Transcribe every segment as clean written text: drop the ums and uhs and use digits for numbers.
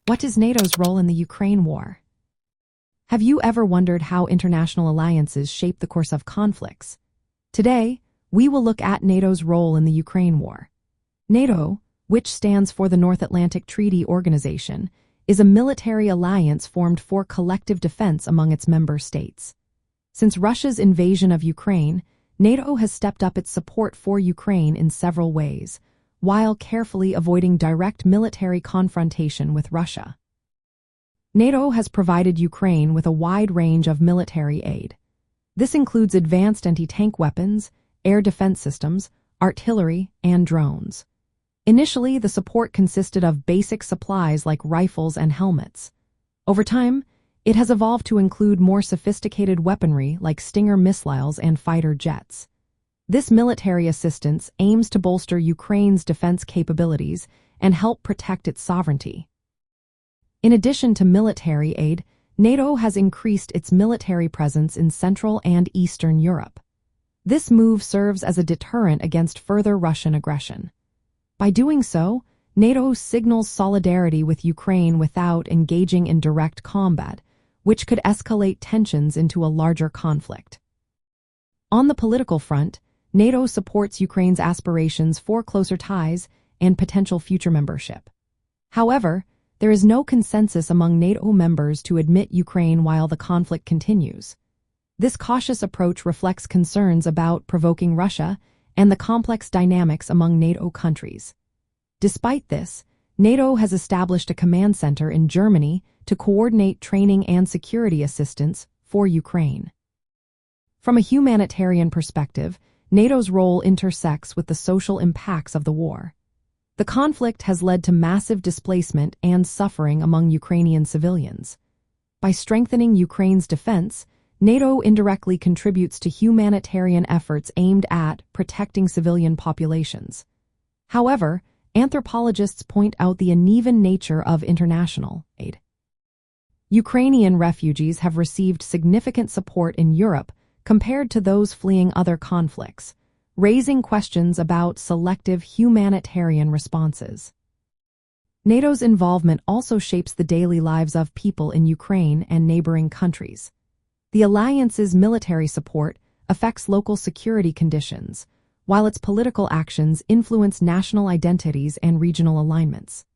What is NATO's role in the Ukraine war? Have you ever wondered how international alliances shape the course of conflicts? Today, we will look at NATO's role in the Ukraine war. NATO, which stands for the North Atlantic Treaty Organization, is a military alliance formed for collective defense among its member states. Since Russia's invasion of Ukraine, NATO has stepped up its support for Ukraine in several ways, while carefully avoiding direct military confrontation with Russia. NATO has provided Ukraine with a wide range of military aid. This includes advanced anti-tank weapons, air defense systems, artillery, and drones. Initially, the support consisted of basic supplies like rifles and helmets. Over time, it has evolved to include more sophisticated weaponry like Stinger missiles and fighter jets. This military assistance aims to bolster Ukraine's defense capabilities and help protect its sovereignty. In addition to military aid, NATO has increased its military presence in Central and Eastern Europe. This move serves as a deterrent against further Russian aggression. By doing so, NATO signals solidarity with Ukraine without engaging in direct combat, which could escalate tensions into a larger conflict. On the political front, NATO supports Ukraine's aspirations for closer ties and potential future membership. However, there is no consensus among NATO members to admit Ukraine while the conflict continues. This cautious approach reflects concerns about provoking Russia and the complex dynamics among NATO countries. Despite this, NATO has established a command center in Germany to coordinate training and security assistance for Ukraine. From a humanitarian perspective, NATO's role intersects with the social impacts of the war. The conflict has led to massive displacement and suffering among Ukrainian civilians. By strengthening Ukraine's defense, NATO indirectly contributes to humanitarian efforts aimed at protecting civilian populations. However, anthropologists point out the uneven nature of international aid. Ukrainian refugees have received significant support in Europe compared to those fleeing other conflicts, raising questions about selective humanitarian responses. NATO's involvement also shapes the daily lives of people in Ukraine and neighboring countries. The alliance's military support affects local security conditions, while its political actions influence national identities and regional alignments.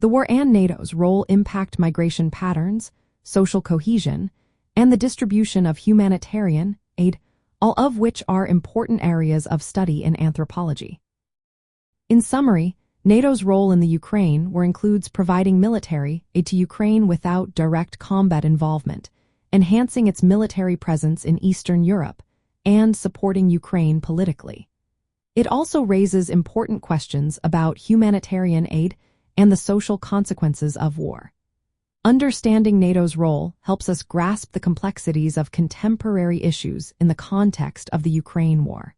The war and NATO's role impact migration patterns, social cohesion, and the distribution of humanitarian aid, all of which are important areas of study in anthropology. In summary, NATO's role in the Ukraine war includes providing military aid to Ukraine without direct combat involvement, enhancing its military presence in Eastern Europe, and supporting Ukraine politically. It also raises important questions about humanitarian aid and the social consequences of war. Understanding NATO's role helps us grasp the complexities of contemporary issues in the context of the Ukraine war.